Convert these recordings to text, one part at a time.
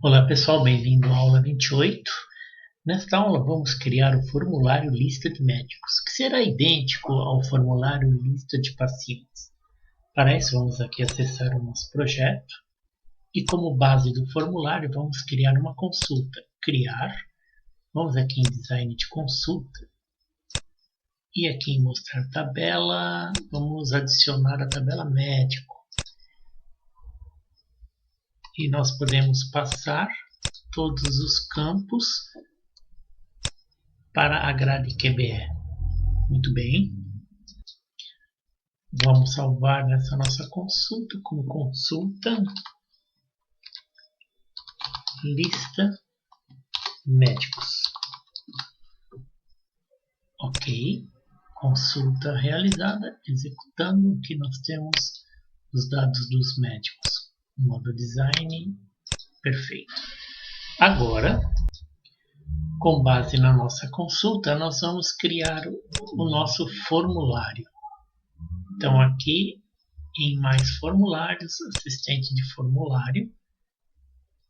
Olá pessoal, bem-vindo à aula 28. Nesta aula vamos criar o formulário lista de médicos, que será idêntico ao formulário lista de pacientes. Para isso vamos aqui acessar o nosso projeto e como base do formulário vamos criar uma consulta. Criar, vamos aqui em design de consulta e aqui em mostrar tabela, vamos adicionar a tabela médico. E nós podemos passar todos os campos para a grade QBE. Muito bem. Vamos salvar nessa nossa consulta como consulta lista médicos. Ok. Consulta realizada. Executando. Aqui nós temos os dados dos médicos. Modo design. Perfeito. Agora, com base na nossa consulta, nós vamos criar o nosso formulário. Então, aqui em mais formulários, assistente de formulário,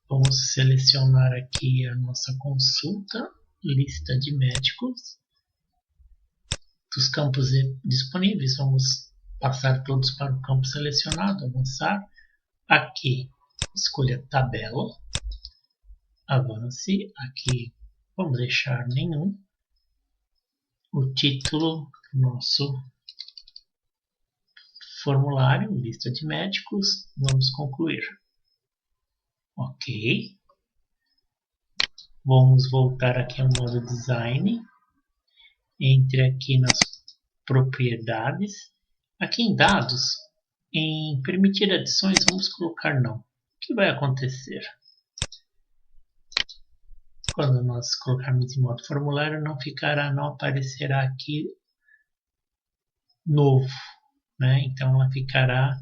vamos selecionar aqui a nossa consulta, lista de médicos. Dos campos disponíveis, vamos passar todos para o campo selecionado, avançar. Aqui, escolha tabela, avance, aqui vamos deixar nenhum. O título do nosso formulário, lista de médicos, vamos concluir. Ok. Vamos voltar aqui ao modo design. Entre aqui nas propriedades. Aqui em dados, em permitir adições, vamos colocar não. O que vai acontecer? Quando nós colocarmos em modo formulário, não aparecerá aqui novo, né? Então ela ficará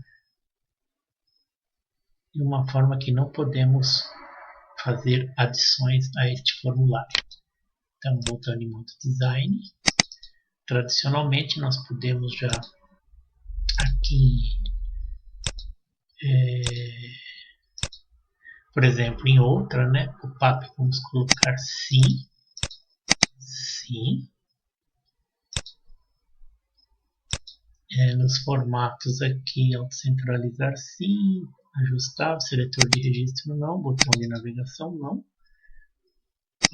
de uma forma que não podemos fazer adições a este formulário. Então, voltando em modo design, tradicionalmente nós podemos já aqui, por exemplo, em outra, né? O PAP vamos colocar sim, sim. Nos formatos aqui, autocentralizar sim, ajustável, seletor de registro não, botão de navegação não,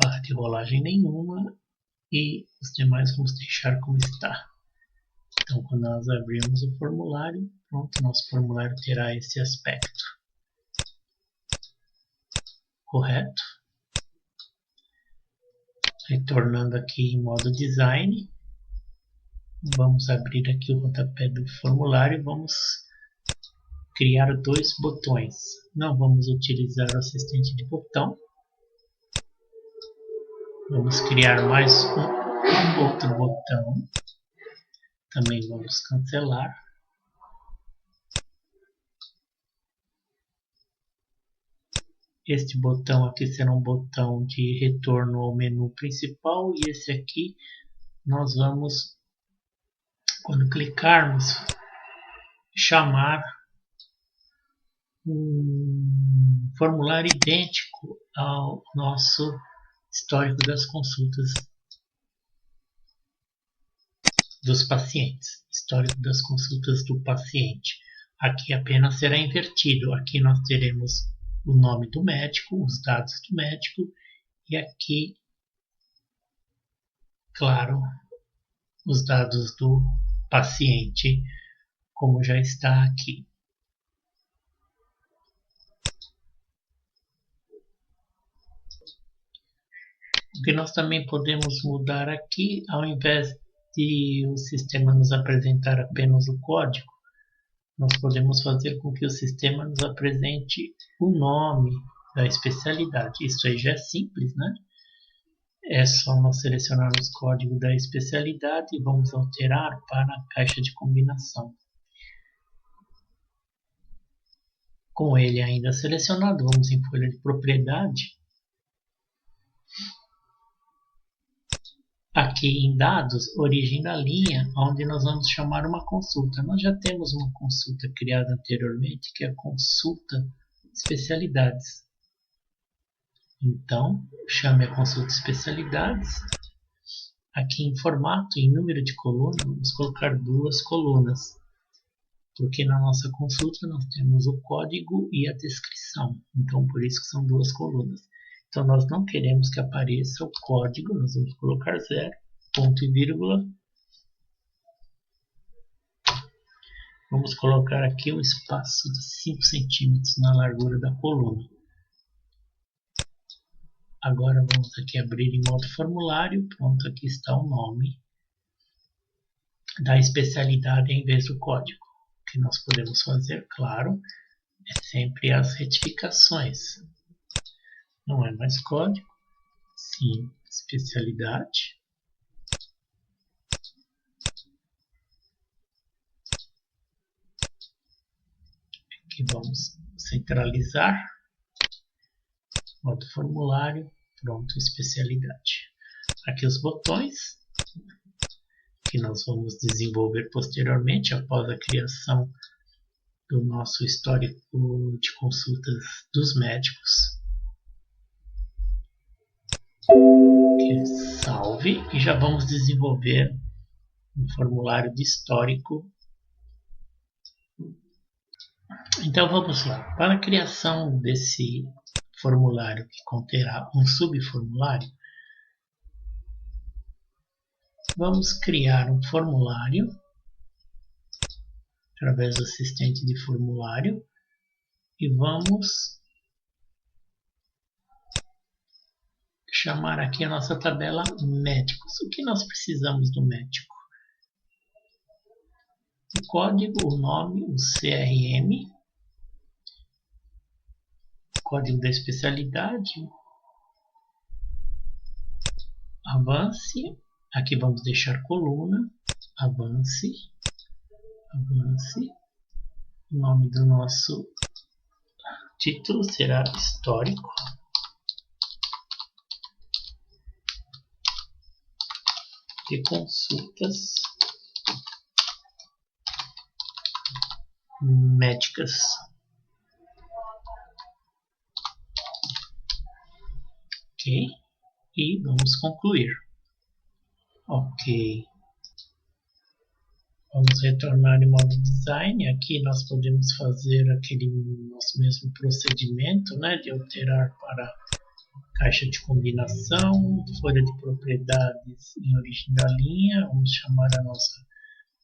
barra de rolagem nenhuma e os demais vamos deixar como está. Então, quando nós abrirmos o formulário, pronto, nosso formulário terá esse aspecto. Correto? Retornando aqui em modo design, vamos abrir aqui o rodapé do formulário e vamos criar dois botões. Não vamos utilizar o assistente de botão. Vamos criar mais um outro botão. Também vamos cancelar. Este botão aqui será um botão de retorno ao menu principal. E esse aqui nós vamos, quando clicarmos, chamar um formulário idêntico ao nosso histórico das consultas dos pacientes. Histórico das consultas do paciente. Aqui apenas será invertido. Aqui nós teremos o nome do médico, os dados do médico e aqui, claro, os dados do paciente, como já está aqui. O que nós também podemos mudar aqui, ao invés de o sistema nos apresentar apenas o código, nós podemos fazer com que o sistema nos apresente o nome da especialidade. Isso aí já é simples, né? É só nós selecionarmos o código da especialidade e vamos alterar para a caixa de combinação. Com ele ainda selecionado, vamos em folha de propriedade. Aqui em dados, origem da linha, onde nós vamos chamar uma consulta. Nós já temos uma consulta criada anteriormente, que é a consulta especialidades. Então, chame a consulta especialidades. Aqui em formato, em número de coluna, vamos colocar 2 colunas. Porque na nossa consulta nós temos o código e a descrição. Então, por isso que são 2 colunas. Então, nós não queremos que apareça o código, nós vamos colocar 0, ponto e vírgula. Vamos colocar aqui um espaço de 5 centímetros na largura da coluna. Agora vamos aqui abrir em modo formulário. Pronto, aqui está o nome da especialidade em vez do código. O que nós podemos fazer, claro, é sempre as retificações. Não é mais código, sim especialidade. Aqui vamos centralizar. Modo formulário, pronto, especialidade. Aqui os botões, que nós vamos desenvolver posteriormente, após a criação do nosso histórico de consultas dos médicos. Aqui, salve, e já vamos desenvolver um formulário de histórico. Então vamos lá, para a criação desse formulário que conterá um subformulário, vamos criar um formulário através do assistente de formulário e vamos chamar aqui a nossa tabela médicos. O que nós precisamos do médico? O código, o nome, o CRM, código da especialidade, avance, aqui vamos deixar coluna, avance, o nome do nosso título será histórico, de consultas médicas. Ok, e vamos concluir. Ok, vamos retornar em modo design. Aqui nós podemos fazer aquele nosso mesmo procedimento, né, de alterar para caixa de combinação, folha de propriedades em origem da linha. Vamos chamar a nossa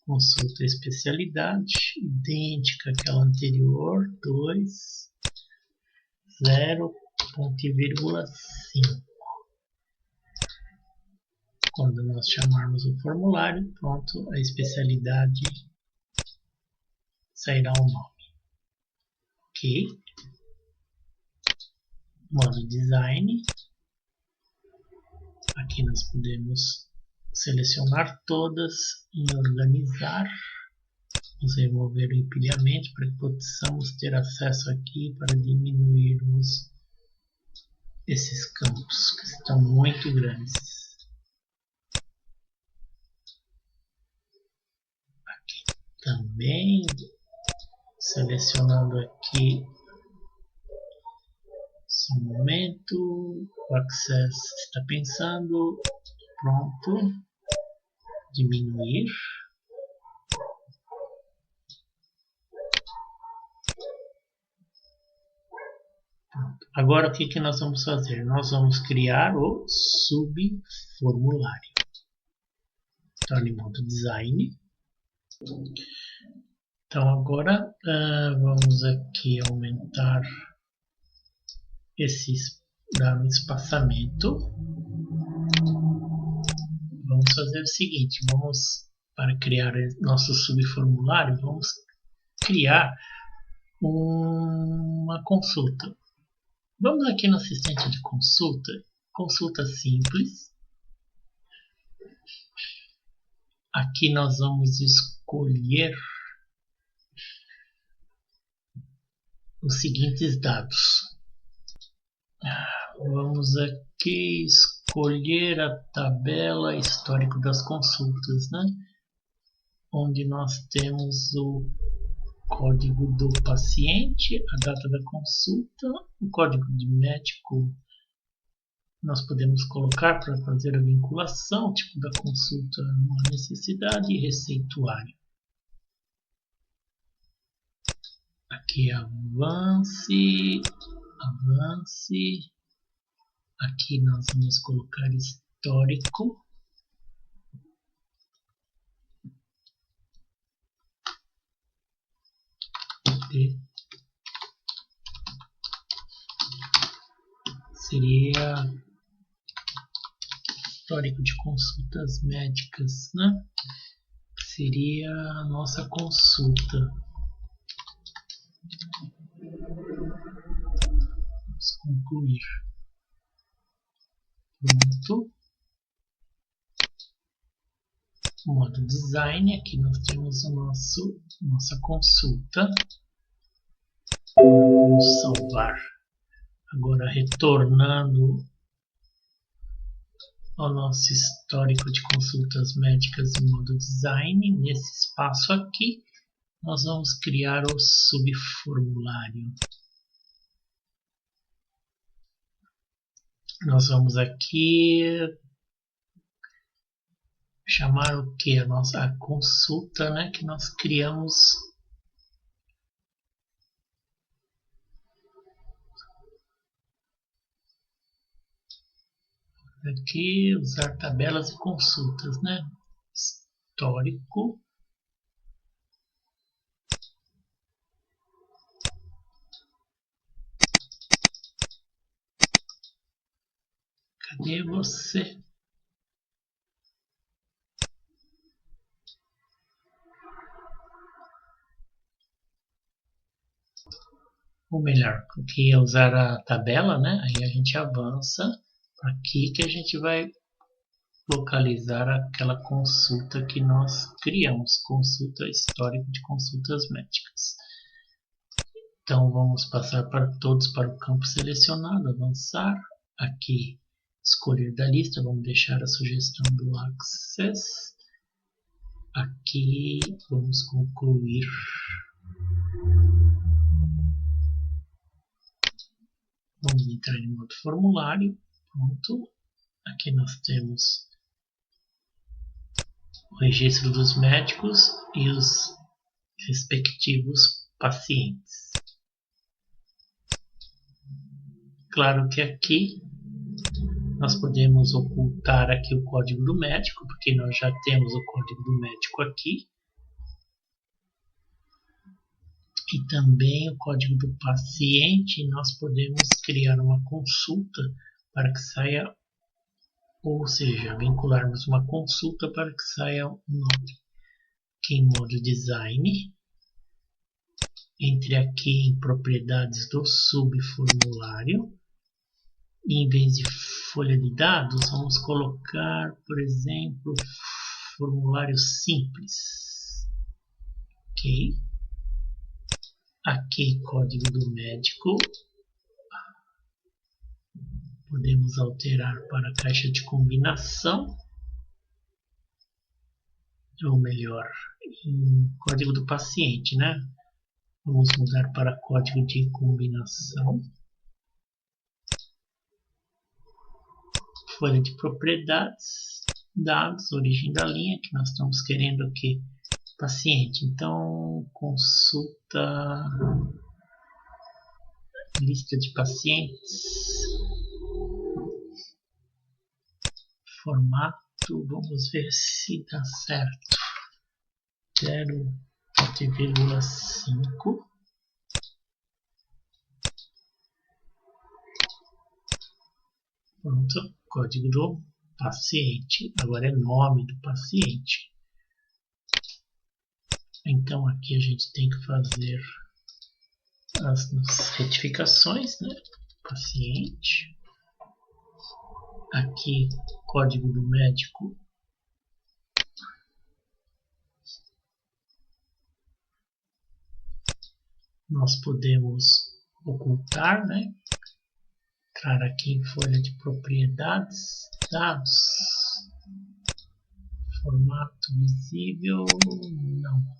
consulta especialidade, idêntica àquela anterior, 2, 0, ponto e vírgula 5. Quando nós chamarmos o formulário, pronto, a especialidade sairá o nome. Ok. Modo design. Aqui nós podemos selecionar todas em organizar. Vamos remover o empilhamento para que possamos ter acesso aqui para diminuirmos esses campos que estão muito grandes. Aqui também, selecionando aqui, só um momento, o Access está pensando, pronto, diminuir. Agora o que nós vamos fazer? Nós vamos criar o subformulário. Torne modo design. Então agora vamos aqui aumentar dar um espaçamento. Vamos fazer o seguinte, para criar nosso subformulário, vamos criar uma consulta. Vamos aqui no assistente de consulta, consulta simples. Aqui nós vamos escolher os seguintes dados. Vamos aqui escolher a tabela histórico das consultas, né? Onde nós temos o código do paciente, a data da consulta, o código de médico nós podemos colocar para fazer a vinculação, tipo da consulta, não há necessidade, e receituário. Aqui avance, avance. Aqui nós vamos colocar histórico. Seria histórico de consultas médicas, né? Seria a nossa consulta. Vamos concluir. Pronto. Modo design, aqui nós temos nossa consulta. Vamos salvar. Agora retornando ao nosso histórico de consultas médicas em modo design, nesse espaço aqui nós vamos criar o subformulário. Nós vamos aqui chamar o que? A consulta, né, que nós criamos. Aqui usar tabelas e consultas, né? Histórico. Cadê você? Ou melhor, que é usar a tabela, né? Aí a gente avança para aqui que a gente vai localizar aquela consulta que nós criamos, consulta histórico de consultas médicas. Então vamos passar para todos para o campo selecionado, avançar, aqui escolher da lista, vamos deixar a sugestão do Access, aqui vamos concluir. Vamos entrar em modo formulário, pronto, aqui nós temos o registro dos médicos e os respectivos pacientes. Claro que aqui nós podemos ocultar aqui o código do médico, porque nós já temos o código do médico aqui. E também o código do paciente, nós podemos criar uma consulta para que saia, ou seja, vincularmos uma consulta para que saia um nome. Aqui em modo design, entre aqui em propriedades do subformulário, e em vez de folha de dados, vamos colocar, por exemplo, formulário simples. Ok. Aqui, código do médico. Podemos alterar para a caixa de combinação. Ou melhor, em código do paciente, né? Vamos mudar para código de combinação. Folha de propriedades, dados, origem da linha, que nós estamos querendo aqui, paciente. Então, consulta, lista de pacientes, formato, vamos ver se dá certo, 0,5. Pronto, código do paciente, agora é nome do paciente. Então aqui a gente tem que fazer as retificações, né? Paciente. Aqui, código do médico. Nós podemos ocultar, né? Entrar aqui em folha de propriedades, dados, formato visível, não.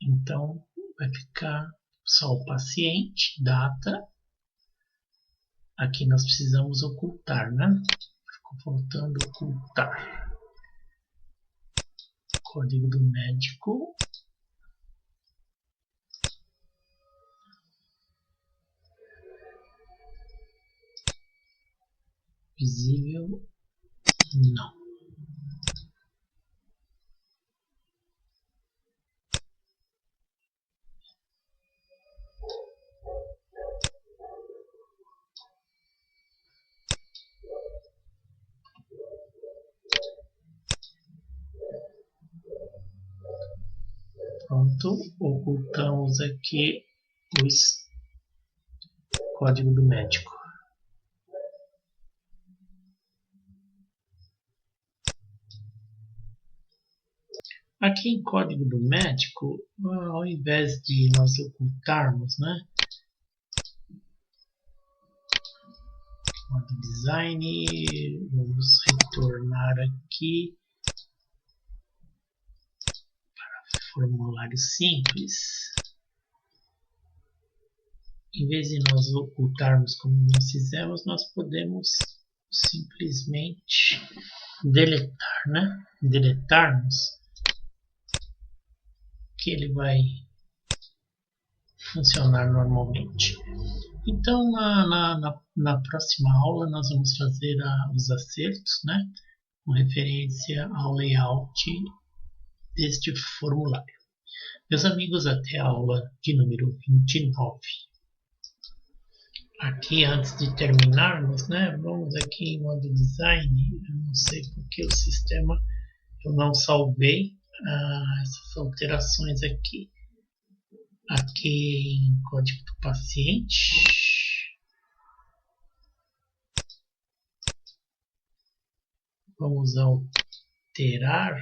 Então vai ficar só o paciente, data. Aqui nós precisamos ocultar, né? Ficou faltando ocultar. Código do médico. Visível, não. Pronto, ocultamos aqui o código do médico. Aqui em código do médico, ao invés de nós ocultarmos, né? Modo design, vamos retornar aqui para formulário simples. Em vez de nós ocultarmos como nós fizemos, nós podemos simplesmente deletar, né? Deletarmos, que ele vai funcionar normalmente. Então, na próxima aula, nós vamos fazer os acertos, né? Com referência ao layout deste formulário. Meus amigos, até a aula de número 29. Aqui, antes de terminarmos, né? Vamos aqui em modo design. Eu não sei porque o sistema, eu não salvei essas alterações aqui. Aqui em código do paciente, vamos alterar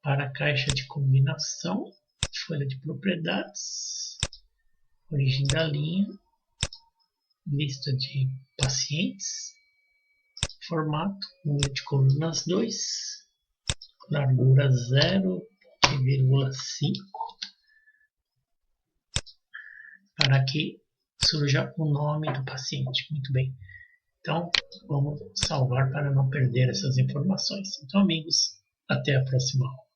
para a caixa de combinação, folha de propriedades, origem da linha, lista de pacientes, formato, número de colunas 2, largura 0,5, para que surja o nome do paciente. Muito bem. Então, vamos salvar para não perder essas informações. Então, amigos, até a próxima aula.